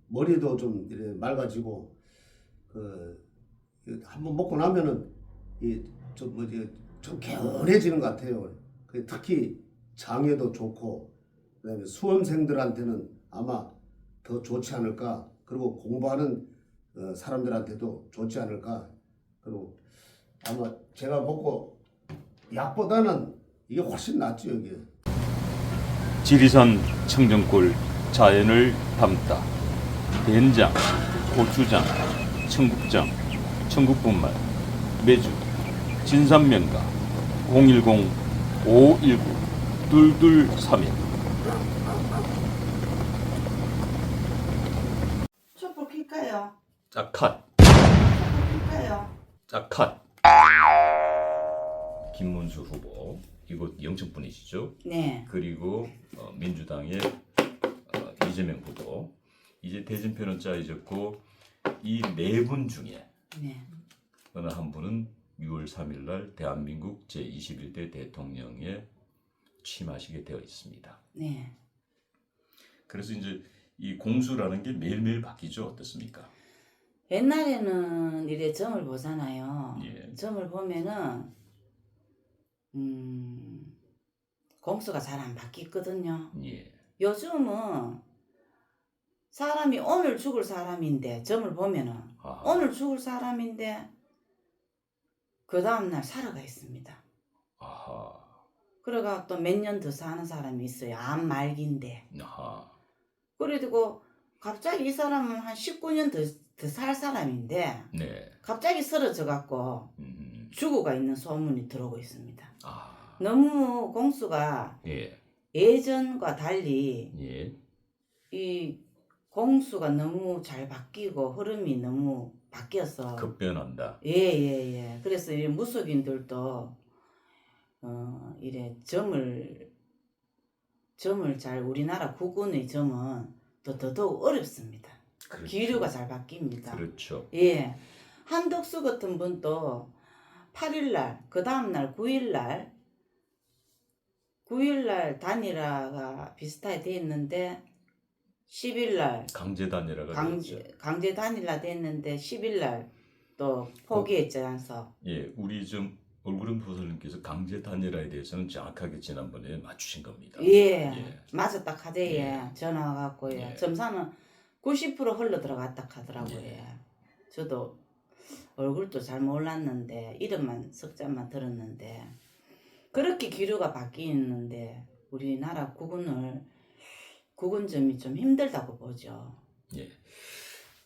머리도 좀 이렇게 맑아지고 한번 먹고 나면은 이좀 뭐지 좀 개운해지는 것 같아요. 특히 장에도 좋고 그다음에 수험생들한테는 아마 더 좋지 않을까. 그리고 공부하는 사람들한테도 좋지 않을까. 그리고 아마 제가 먹고 약보다는 이게 훨씬 낫죠 이게. 지리산 청정골 자연을 담다 된장, 고추장, 청국장, 청국분말, 매주, 진산면가 010-519-2231. 촛불 켤까요? 짝컷, 촛불 켤까요? 짝컷. 김문수 후보, 이곳 영천분이시죠? 네. 그리고 민주당의 이재명 후보. 이제 대진표는 짜여졌고 이 네 분 중에 네. 어느 한 분은 6월 3일 날 대한민국 제21대 대통령에 취임하시게 되어 있습니다. 네. 그래서 이제 이 공수라는 게 매일매일 바뀌죠. 어떻습니까? 옛날에는 이래 점을 보잖아요. 예. 점을 보면은 공수가 잘 안 바뀌거든요. 예. 요즘은 사람이 오늘 죽을 사람인데 점을 보면은 아하. 오늘 죽을 사람인데 그 다음날 살아가 있습니다. 아하. 그래가 또 몇 년 더 사는 사람이 있어요. 암 말기인데. 아하. 그래도 갑자기 이 사람은 한 19년 더 살 사람인데 네. 갑자기 쓰러져 갖고 죽어가 있는 소문이 들어오고 있습니다. 아. 너무 공수가 예. 예전과 달리 예. 이 공수가 너무 잘 바뀌고 흐름이 너무 바뀌어서 급변한다. 예예예. 그래서 이 무속인들도 이래 점을 잘 우리나라 국군의 점은 또 더더욱 어렵습니다. 그렇죠. 기류가 잘 바뀝니다. 그렇죠. 예. 한덕수 같은 분도 8일날 그 다음날 9일날 단일화가 비슷하게 돼 있는데 10일날 강제 단일화가 됐죠. 강제 단일화 됐는데 10일날 또 포기했지 않소. 예, 우리 좀 얼굴은 보살님께서 강제 단일화에 대해서는 정확하게 지난번에 맞추신 겁니다. 예. 맞았다 카제에 예. 전화 와갖고요. 예. 점사는 90% 흘러 들어갔다 하더라고요. 예. 저도 얼굴도 잘 몰랐는데 이름만 석자만 들었는데 그렇게 기류가 바뀌는데 우리나라 국군점이 좀 힘들다고 보죠. 예.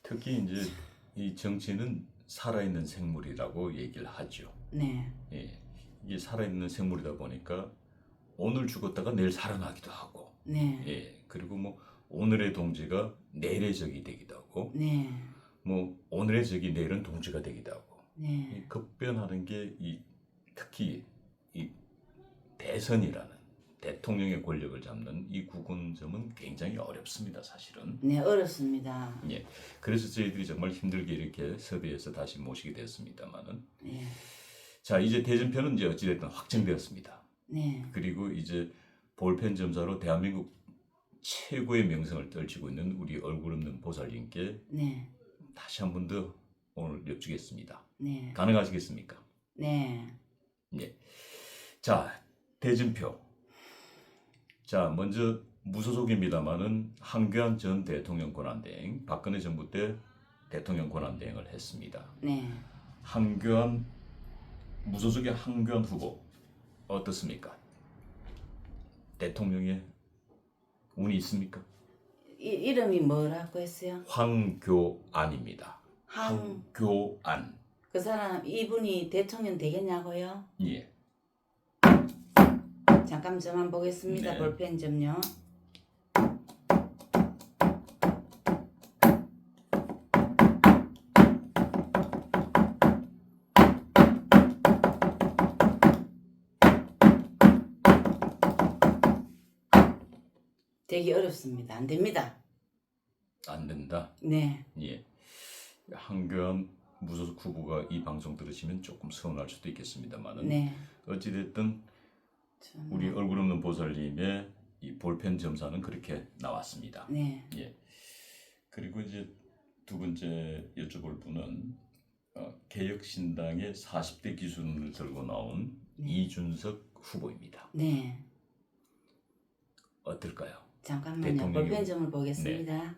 특히 이제 이 정치는 살아있는 생물이라고 얘기를 하죠. 네. 예. 이게 살아있는 생물이다 보니까 오늘 죽었다가 내일 살아나기도 하고, 네. 예. 그리고 뭐 오늘의 동지가 내일의 적이 되기도 하고, 네. 뭐 오늘의 적이 내일은 동지가 되기도 하고, 네. 이 급변하는 게 특히 이 대선이라는 대통령의 권력을 잡는 이 국군점은 굉장히 어렵습니다, 사실은. 네, 어렵습니다. 예. 그래서 저희들이 정말 힘들게 이렇게 섭외해서 다시 모시게 됐습니다만은. 네. 자, 이제 대전표는 이제 어찌됐든 확정되었습니다. 네. 그리고 이제 볼펜 점사로 대한민국 최고의 명성을 떨치고 있는 우리 얼굴 없는 보살님께 네. 다시 한 번 더 오늘 여쭈겠습니다. 네. 가능하시겠습니까? 네. 예. 자, 대진표. 자, 먼저 무소속입니다만은 한교안 전 대통령 권한대행, 박근혜 정부 때 대통령 권한대행을 했습니다. 네. 한교안 무소속의 한교안 후보 어떻습니까? 대통령의 운이 있습니까? 이름이 뭐라고 했어요? 황교안입니다. 황교안. 그 사람 이분이 대통령 되겠냐고요? 예. 잠깐 저만 보겠습니다. 네. 볼펜 좀요. 되기 어렵습니다. 안 됩니다. 안 된다. 네. 예. 한교안 무소속 후보가 이 방송 들으시면 조금 서운할 수도 있겠습니다만은 네. 어찌됐든 우리 얼굴 없는 보살님의 이 볼펜 점사는 그렇게 나왔습니다. 네. 예. 그리고 이제 두 번째 여쭤볼 분은 개혁신당의 40대 기준을 들고 나온 네. 이준석 후보입니다. 네. 어떨까요? 잠깐만요. 대통령이- 볼펜 점을 보겠습니다.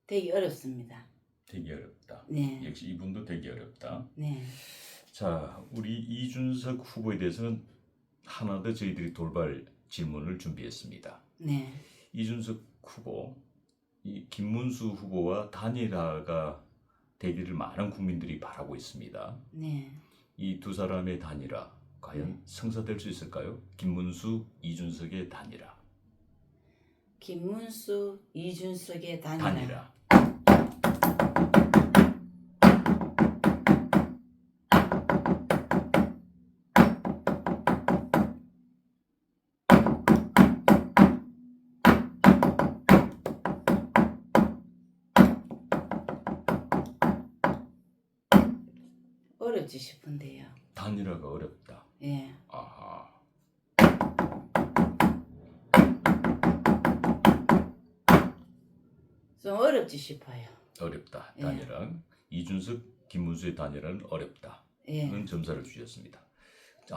되게 어렵습니다. 되게 어렵다. 네. 역시 이분도 되게 어렵다. 네. 자, 우리 이준석 후보에 대해서는 하나 더 저희들이 돌발 질문을 준비했습니다. 네. 이준석 후보, 이 김문수 후보와 단일화가 되기를 많은 국민들이 바라고 있습니다. 네. 이 두 사람의 단일화 과연 성사될 수 있을까요? 김문수, 이준석의 단일화. 김문수, 이준석의 단일화. 단일화. 어렵지 싶은데요. 단일화가 어렵다. 예. 아하. 좀 어렵지 싶어요. 어렵다. 예. 단일화. 이준석, 김문수의 단일화는 어렵다. 예. 는 점사를 주셨습니다.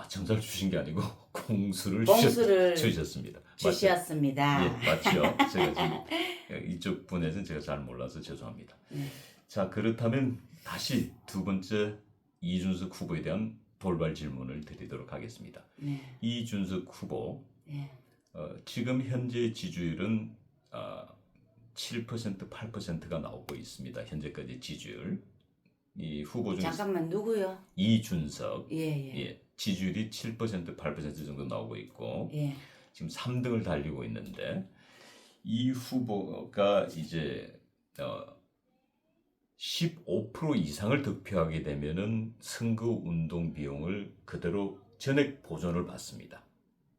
점사를 주신 게 아니고 공수를 공수를 주셨습니다. 주셨습니다. 예, 맞죠? 제가 지금 이쪽 분에서는 제가 잘 몰라서 죄송합니다. 네. 자, 그렇다면 다시 두 번째 이준석 후보에 대한 돌발 질문을 드리도록 하겠습니다. 네. 이준석 후보, 예. 지금 현재 지지율은 7%, 8%가 나오고 있습니다. 현재까지 지지율. 이 후보 중에 잠깐만 누구요? 이준석, 예. 예, 지지율이 7%, 8% 정도 나오고 있고 예. 지금 3등을 달리고 있는데 이 후보가 이제 15% 이상을 득표하게 되면은 선거 운동 비용을 그대로 전액 보전을 받습니다.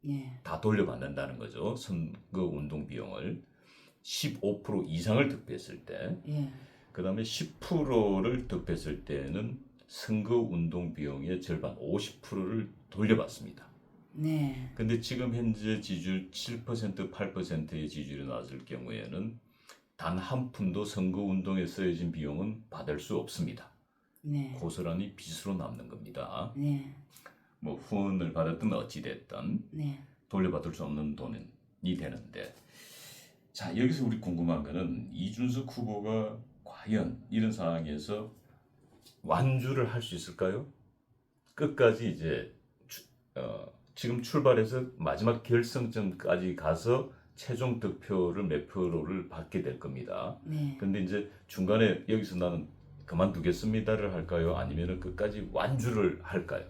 예. 다 돌려받는다는 거죠. 선거 운동 비용을 15% 이상을 득표했을 때, 예. 그 다음에 10%를 득표했을 때는 선거 운동 비용의 절반 50%를 돌려받습니다. 네. 근데 지금 현재 지지율 7%, 8%의 지지율이 나왔을 경우에는 단 한 푼도 선거 운동에 쓰여진 비용은 받을 수 없습니다. 네. 고스란히 빚으로 남는 겁니다. 네. 뭐 후원을 받았든 어찌 됐든 네. 돌려받을 수 없는 돈이 되는데, 자, 여기서 우리 궁금한 거는 이준석 후보가 과연 이런 상황에서 완주를 할 수 있을까요? 끝까지 이제 지금 출발해서 마지막 결승점까지 가서 최종 득표를 몇 프로를 받게 될 겁니다. 네. 근데 이제 중간에 여기서 나는 그만두겠습니다를 할까요? 아니면 끝까지 완주를 할까요?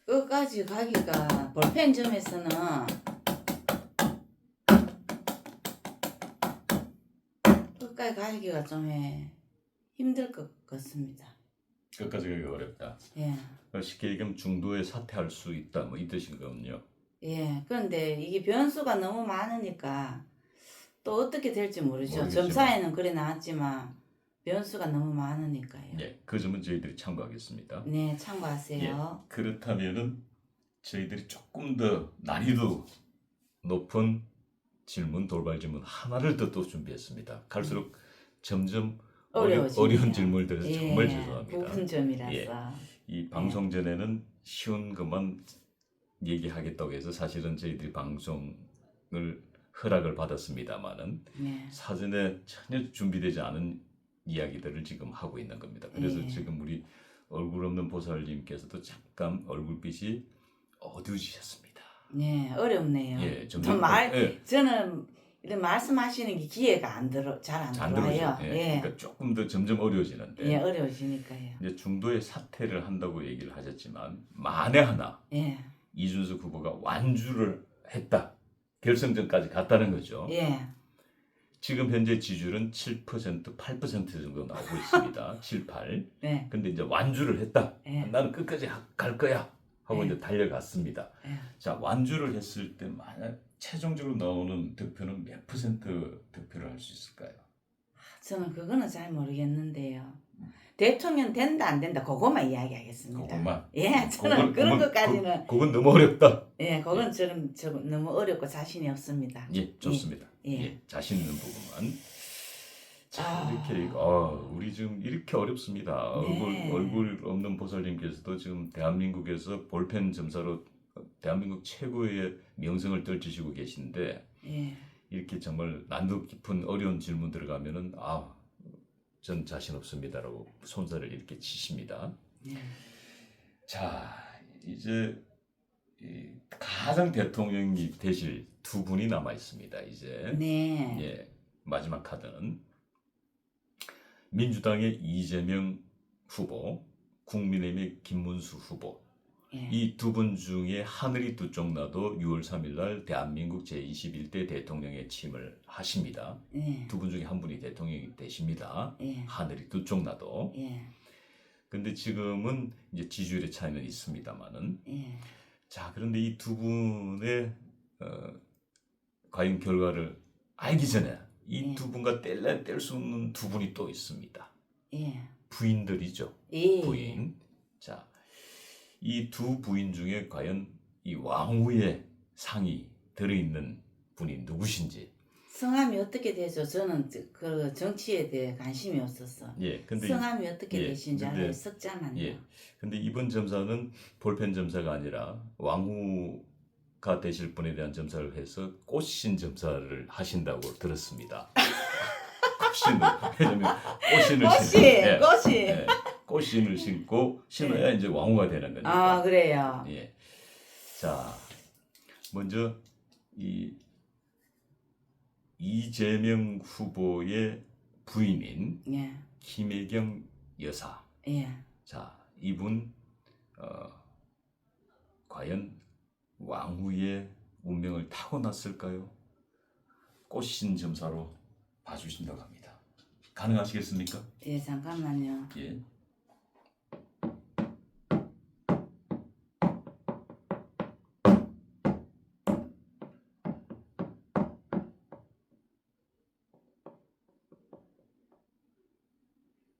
끝까지 가기가 볼펜점에서는 끝까지 가기가 좀 힘들 것 같습니다. 끝까지 가기 어렵다. 예. 쉽게 얘기하면 중도에 사퇴할 수 있다, 뭐 이 뜻인거든요. 예. 그런데 이게 변수가 너무 많으니까 또 어떻게 될지 모르죠. 모르겠지만. 점사에는 그래 나왔지만 변수가 너무 많으니까요. 예, 그 점은 저희들이 참고하겠습니다. 네, 참고하세요. 그렇다면은 저희들이 조금 더 난이도 높은 질문, 돌발 질문 하나를 더 또 준비했습니다. 갈수록 점점 어려워지네요. 어려운 질문들에서 예, 정말 죄송합니다. 부분점이라서. 예. 이 방송 전에는 쉬운 것만 얘기하겠다고 해서 사실은 저희들이 방송을 허락을 받았습니다만은 네. 사전에 전혀 준비되지 않은 이야기들을 지금 하고 있는 겁니다. 그래서 예. 지금 우리 얼굴 없는 보살님께서도 잠깐 얼굴빛이 어두우시셨습니다. 네, 어렵네요. 예, 저는 이런 말씀하시는 게 기회가 잘 안 안 들어와요. 들어오죠. 예. 그러니까 조금 더 점점 어려워지는데 예, 어려워지니까요. 이제 중도에 사퇴를 한다고 얘기를 하셨지만 만에 하나 예. 이준석 후보가 완주를 했다. 결승전까지 갔다는 거죠. 예. 지금 현재 지지율은 7%, 8% 정도 나오고 있습니다. 7, 8. 예. 근데 이제 완주를 했다. 예. 나는 끝까지 갈 거야. 하고 예. 이제 달려갔습니다. 예. 자, 완주를 했을 때 만약 최종적으로 나오는 득표는 몇 퍼센트 득표를 할 수 있을까요? 저는 그거는 잘 모르겠는데요. 대통령 된다 안 된다 그것만 이야기하겠습니다. 그것만. 예, 저는 그런 것까지는 그건 너무 어렵다. 예, 그건 저는 너무 어렵고 자신이 없습니다. 예, 좋습니다. 예. 예, 자신 있는 부분만. 자, 아. 이렇게 우리 지금 이렇게 어렵습니다. 네. 얼굴 없는 보살님께서도 지금 대한민국에서 볼펜 점사로 대한민국 최고의 명성을 떨치시고 계신데 예, 이렇게 정말 난도 깊은 어려운 질문 들어가면은 전 자신 없습니다라고 손살을 이렇게 치십니다. 예. 자, 이제 가장 대통령이 되실 두 분이 남아 있습니다. 이제 네, 예, 마지막 카드는 민주당의 이재명 후보, 국민의힘의 김문수 후보. 예. 이 두 분 중에 하늘이 두 쪽 나도 6월 3일 날 대한민국 제21대 대통령에 취임을 하십니다. 예, 두 분 중에 한 분이 대통령이 되십니다. 예, 하늘이 두 쪽 나도. 예, 근데 지금은 이제 지지율의 차이는 있습니다만은. 예, 자, 그런데 이 두 분의 과연 결과를 알기 전에 이 두 분과 뗄 수 없는 두 분이 또 있습니다. 예, 부인들이죠. 예. 부인. 자, 이 두 부인 중에 과연 이 왕후의 상이 들어있는 분이 누구신지. 성함이 어떻게 되죠? 저는 그 정치에 대해 관심이 없었어. 예, 근데 성함이 어떻게 예, 되신지 근데- 알아요? 석자만요. 예. 근데 이번 점사는 볼펜 점사가 아니라 왕후가 되실 분에 대한 점사를 해서 꽃신 점사를 하신다고 들었습니다. 꽃신을 왜냐면 꽃신을 꽃이, 신고, 예, 꽃이. 예, 꽃신을 신고 신어야 이제 왕후가 되는 거니까. 아, 그래요. 예. 자, 먼저 이 이재명 후보의 부인인 예, 김혜경 여사. 예. 자, 이분 과연 왕후의 운명을 타고났을까요? 꽃신 점사로 봐주신다고 합니다. 가능하시겠습니까? 예, 잠깐만요. 예.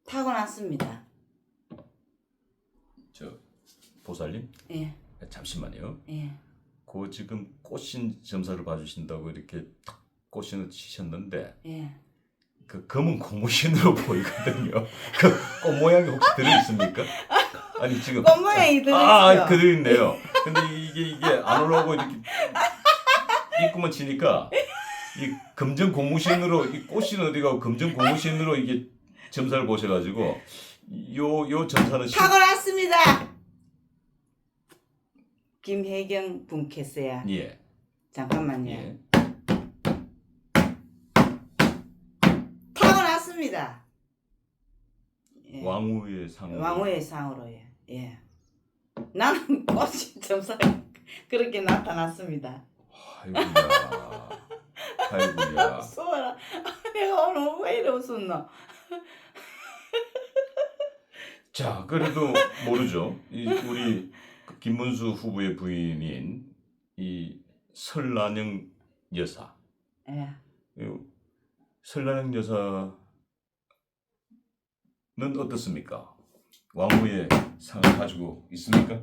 타고났습니다. 저 보살님 예, 잠시만요. 예, 그 지금 꽃신 점사를 봐주신다고 이렇게 탁 꽃신을 치셨는데 예. 그 검은 고무신으로 보이거든요. 그 꽃 모양이 혹시 들어 있습니까? 아니 지금 꽃 모양이 들어있어요. 그대로 있네요. 근데 이게 안 올라오고 이렇게 입구만 치니까 이 검정 고무신으로 이 꽃신은 어디 가고 검정 고무신으로 이게 점사를 보셔가지고 요 점사는 타고났습니다. 김혜경 분께서야. 예. 잠깐만요. 예. 타고났습니다. 예. 왕후의 상. 왕후의 상으로요. 예. 나는 꽃이 점사 그렇게 나타났습니다. 아이고야. 소라, 내가 오늘 왜 이래 웃었노? 자, 그래도 모르죠. 우리 김문수 후보의 부인인 이 설란영 여사. 예. 이 설란영 여사는 어떻습니까? 왕후의 상을 가지고 있습니까?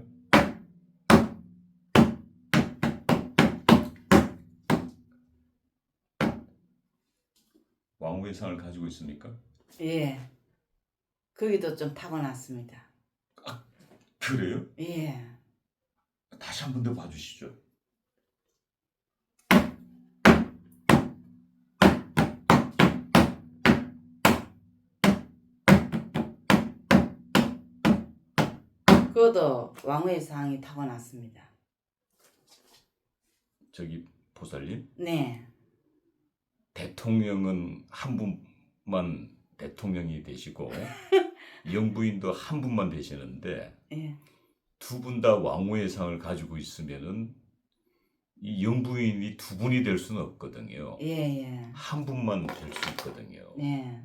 왕후의 상을 가지고 있습니까? 예. 거기도 좀 타고났습니다. 그래요? 예. 다시 한 번 더 봐주시죠. 그것도 왕후의 상이 타고났습니다. 저기 보살님, 네. 대통령은 한 분만 대통령이 되시고 영부인도 한 분만 되시는데 예. 두 분 다 왕후의 상을 가지고 있으면은 이 영부인이 두 분이 될 수는 없거든요. 예, 예. 한 분만 될 수 있거든요. 네.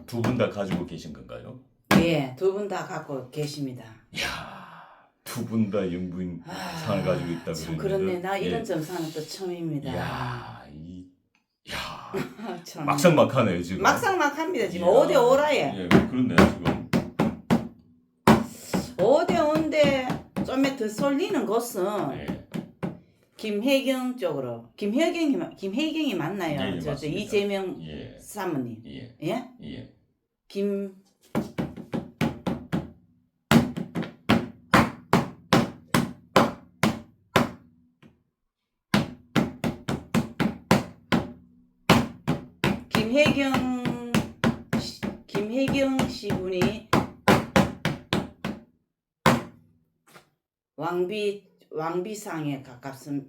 두 분 다 가지고 계신 건가요? 예, 두 분 다 갖고 계십니다. 이야, 두 분 다 영부인 아, 상을 가지고 있다 참 그러는데. 그렇네. 나 이런 예. 점상은 또 처음입니다. 이야, 참. 막상막하네요 지금. 막상막합니다. 지금 이야. 5대 5라예. 예, 그렇네 지금. 5대 5인데 좀에 더 쏠리는 것은 예. 김혜경 쪽으로. 김혜경이 맞나요? 예, 예, 저 맞습니다. 이재명 예, 사모님. 예, 예? 예. 김 김혜경 씨분이 왕비상에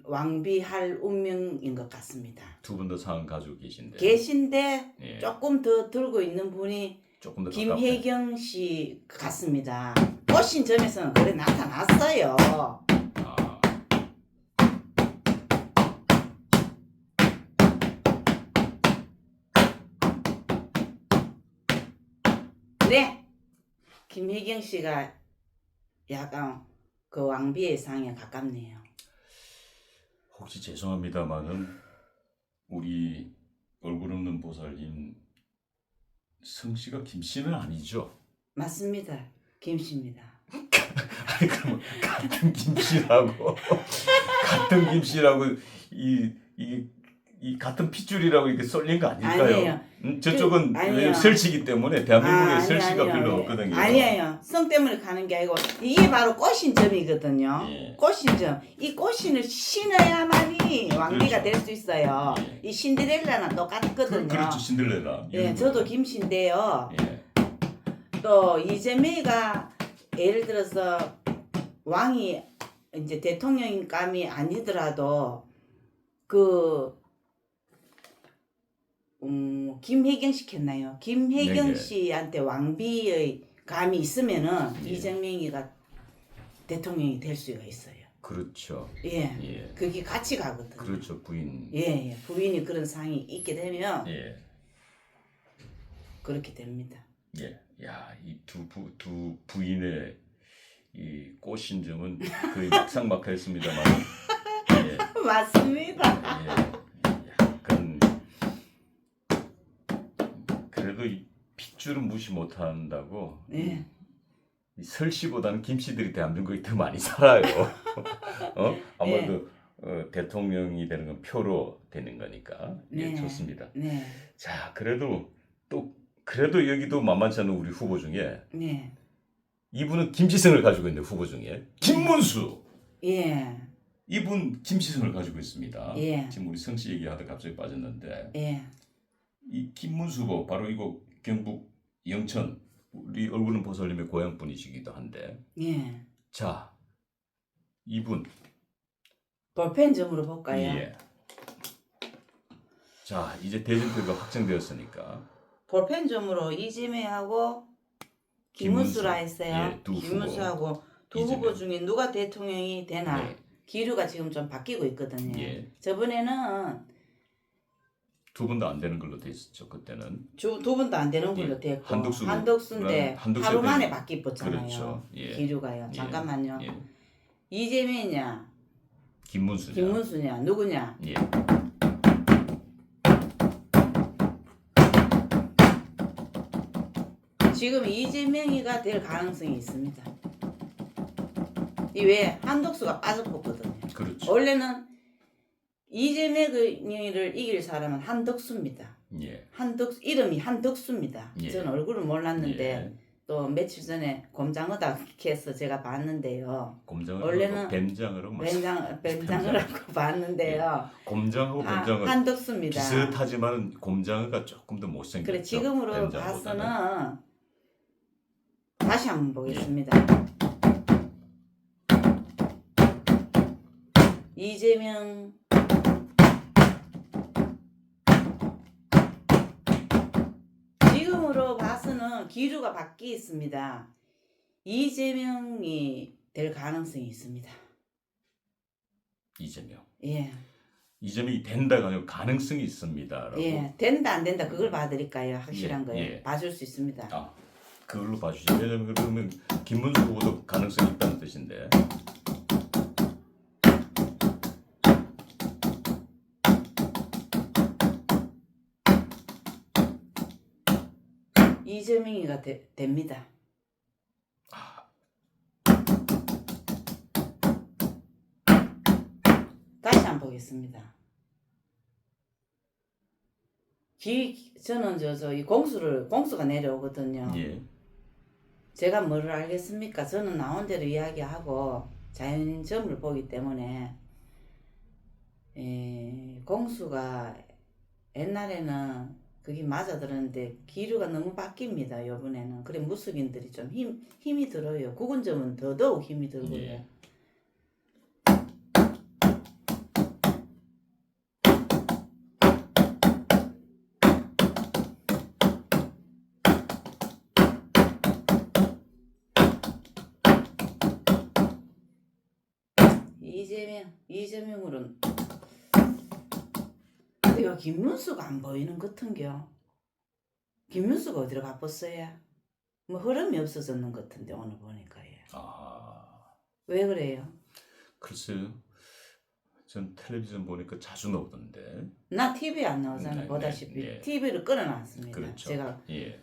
왕비할 운명인 것 같습니다. 두 분 다 상 가지고 계신데. 계신데 예. 조금 더 들고 있는 분이 조금 더 김혜경 씨 같습니다. 꽃신 점에서는 그래 나타났어요. 아, 네, 김혜경 씨가 약간 그 왕비의 상에 가깝네요. 혹시 죄송합니다만은 우리 얼굴 없는 보살님 성씨가 김씨는 아니죠? 맞습니다. 김씨입니다. 아니 그러면 같은 김씨라고 같은 김씨라고 이 같은 핏줄이라고 이렇게 쏠린 거 아닐까요? 아니에요. 저쪽은 아니에요. 왜냐면 설씨기 때문에 대한민국에 아니요, 설씨가 아니요. 별로 없거든요. 아니에요. 성 때문에 가는 게 아니고 이게 바로 꽃신점이거든요. 예. 꽃신점. 이 꽃신을 신어야만이 왕비가 그렇죠. 될 수 있어요. 예. 이 신데렐라랑 똑같거든요. 그렇죠 신들레라. 예, 저도 김씨인데요. 예. 또 이재명이가 예를 들어서 왕이 이제 대통령감이 아니더라도 김혜경 시켰나요? 김혜경 네네. 씨한테 왕비의 감이 있으면은 예. 이재명이가 대통령이 될 수가 있어요. 그렇죠. 예, 예. 그게 같이 가거든요. 그렇죠 부인. 예, 예, 부인이 그런 상이 있게 되면 예. 그렇게 됩니다. 예. 야, 이 두 부인의 이 꽃신점은 거의 막상막하였습니다만. 예. 맞습니다. 예. 약간 그래도 이 핏줄은 무시 못한다고. 예. 이 설씨보다는 김씨들이 대한민국에 더 많이 살아요. 아무래도 대통령이 되는 건 표로 되는 거니까. 예, 네. 좋습니다. 네, 자, 그래도 여기도 만만치 않은 우리 후보 중에 네, 이분은 김시성을 가지고 있는 후보 중에 김문수. 예, 이분 김시성을 가지고 있습니다. 예. 지금 우리 성씨 얘기하다 갑자기 빠졌는데 예, 이 김문수 후보 바로 이거 경북 영천 우리 얼굴은 보살님의 고향 분이시기도 한데 예. 자 이분 볼펜점으로 볼까요? 예. 자 이제 대진표가 확정되었으니까 볼펜점으로 이재명하고 김문수라 했어요. 예, 두 후보. 김문수하고 두 이재명. 후보 중에 누가 대통령이 되나 예. 기류가 지금 좀 바뀌고 있거든요. 예. 저번에는 두 분도 안 되는 걸로 돼 있었죠 그때는. 두 분도 안 되는 걸로 예. 됐고 한덕수는 한덕수인데 하루 되는- 만에 바뀌었잖아요. 그렇죠. 예. 기류가요. 예. 잠깐만요. 예. 이재명이냐 김문수냐. 김문수냐 누구냐? 예. 지금 이재명이가 될 가능성이 있습니다. 이 왜 한덕수가 빠져pos거든요. 그렇죠. 원래는 이재명을 이길 사람은 한덕수입니다. 예. 이름이 한덕수입니다. 예. 저는 얼굴을 몰랐는데 예. 또 며칠 전에 곰장어다 해서 제가 봤는데요. 곰장을 원래는 뱀장으로 뱀장을 하고 봤는데요. 곰장하고 뱀장은 한덕수입니다. 비슷하지만 곰장어가 조금 더 못생겼죠. 그래 지금으로 뱀장어보다는. 봐서는 다시 한번 보겠습니다. 이재명 지금으로 봐서는 저는 기류가 바뀌 있습니다. 이재명이 될 가능성이 있습니다. 이재명. 예. 이재명이 된다가 아니고 가능성이 있습니다라고. 예. 된다 안 된다 그걸 봐드릴까요? 확실한 예, 거예요. 예. 봐줄 수 있습니다. 아, 그걸로 봐주시죠. 왜냐면 그러면 김문수 후보도 가능성이 있다는 뜻인데. 이재명이가 됩니다. 아, 다시 한번 보겠습니다. 저는 이 공수가 내려오거든요. 예. 제가 뭐를 알겠습니까? 저는 나온 대로 이야기하고 자연점을 보기 때문에 공수가 옛날에는 그게 맞아들었는데 기류가 너무 바뀝니다. 이번에는 그래 무속인들이 좀 힘이 들어요. 국은점은 더더욱 힘이 들고요. 예. 이재명으로는 내가 김문수가 안 보이는 같은겨. 김문수가 어디로 가봤어요? 뭐 흐름이 없어졌는 것 같은데 오늘 보니까. 예. 아, 왜 그래요? 글쎄요. 전 텔레비전 보니까 자주 나오던데. 나 TV 안 나오잖아요. 네, 보다시피 네. TV를 끊어놨습니다. 그렇죠. 제가 예.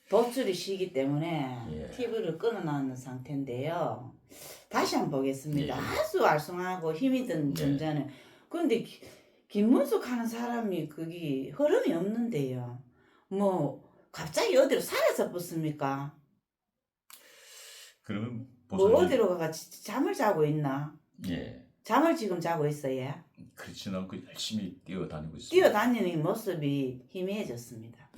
도출이 시기 때문에 예. TV를 끊어놨는 상태인데요. 다시 한번 보겠습니다. 예. 아주 알쏭하고 힘이 든 예. 점자는. 그런데 김문숙 하는 사람이 그게 흐름이 없는데요. 뭐 갑자기 어디로 사라져 붙습니까? 그러면 뭐 보선이 어디로 가가 잠을 자고 있나? 예. 잠을 지금 자고 있어요. 그렇진 않고 열심히 뛰어다니고 있습니다. 뛰어다니는 모습이 희미해졌습니다.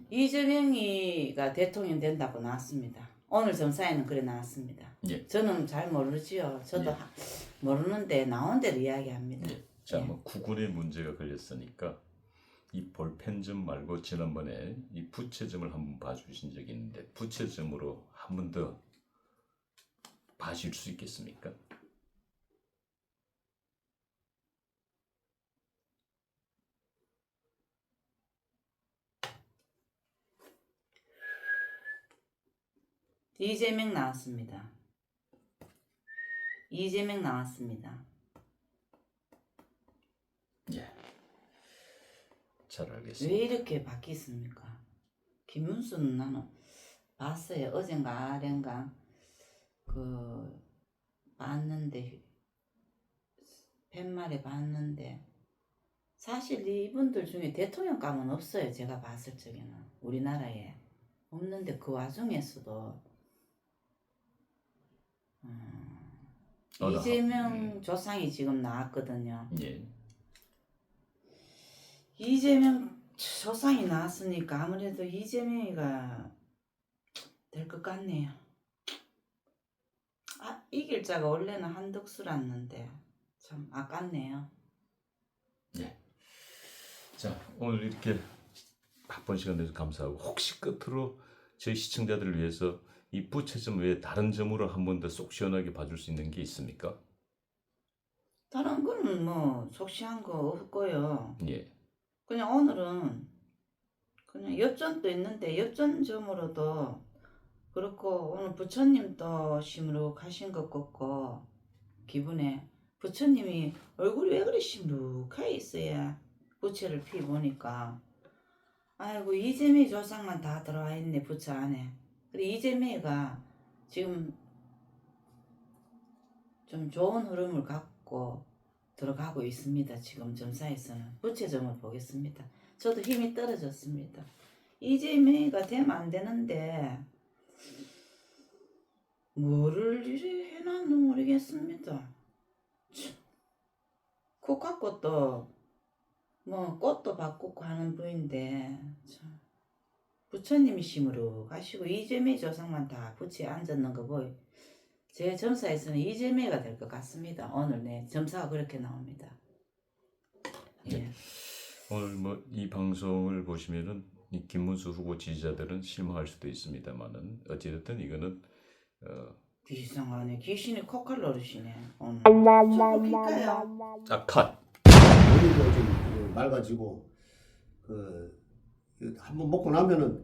이재명이가 대통령 된다고 나왔습니다. 오늘 점사에는 그래 나왔습니다. 예. 저는 잘 모르지요. 저도 예. 모르는데 나온 대로 이야기합니다. 예. 자, 예. 뭐 구군의 문제가 걸렸으니까 이 볼펜점 말고 지난번에 이 부채점을 한번 봐주신 적이 있는데 부채점으로 한 번 더 봐줄 수 있겠습니까? 이재명 나왔습니다. 이재명 나왔습니다. 예. 잘 왜 알겠습니다. 이렇게 바뀌었습니까? 김문수는 나는 봤어요. 어젠가 아련가 봤는데 팻말에 봤는데 사실 이분들 중에 대통령감은 없어요. 제가 봤을 적에는 우리나라에 없는데 그 와중에서도 이재명 조상이 지금 나왔거든요. 예. 이재명 조상이 나왔으니까 아무래도 이재명이가 될 것 같네요. 이길 자가 원래는 한덕수랐는데 참 아깝네요. 예. 자, 오늘 이렇게 바쁜 시간 내서 감사하고 혹시 끝으로 저희 시청자들을 위해서 이 부채점 외에 다른 점으로 한 번 더 속 시원하게 봐줄 수 있는 게 있습니까? 다른 거는 뭐 속시한 거 없고요. 예. 그냥 오늘은 그냥 엽전도 있는데 엽전점으로도 그렇고 오늘 부처님도 시무룩하신 것 같고 기분에 부처님이 얼굴이 왜 그리 시무룩하게 있어야 부채를 피 보니까 아이고 이재명 조상만 다 들어와 있네 부처 안에. 근데 이재명이가 지금 좀 좋은 흐름을 갖고 들어가고 있습니다. 지금 점사에서는 부채점을 보겠습니다. 저도 힘이 떨어졌습니다. 이재명이가 되면 안 되는데 뭐를 이리 해놨는지 모르겠습니다. 국화꽃도 뭐 꽃도 바꾸고 하는 부인데 참 부처님이 심으로 가시고 이재명 조상만 다 부채에 앉았는 거 보이 제 점사에서는 이재명이 될 것 같습니다. 오늘 내 점사가 그렇게 나옵니다. 예. 오늘 뭐 이 방송을 보시면은 이 김문수 후보 지지자들은 실망할 수도 있습니다만은 어찌됐든 이거는 이상하네. 귀신이 코칼 노릇이네. 오늘 조금 필까요? 컷. 머리도 좀 맑아지고 한번 먹고 나면은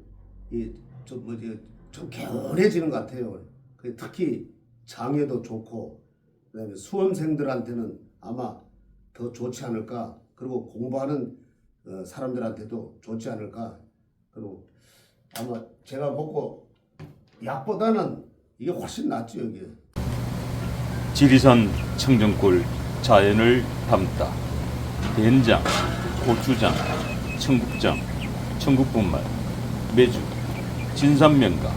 좀 개운해지는 것 같아요. 특히 장에도 좋고 그다음에 수험생들한테는 아마 더 좋지 않을까. 그리고 공부하는 사람들한테도 좋지 않을까. 그리고 아마 제가 먹고 약보다는 이게 훨씬 낫죠 여기. 지리산 청정골 자연을 담다 된장, 고추장, 청국장, 청국분말, 매주, 진산명가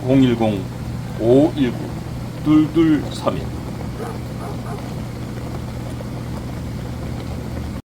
010-519-2231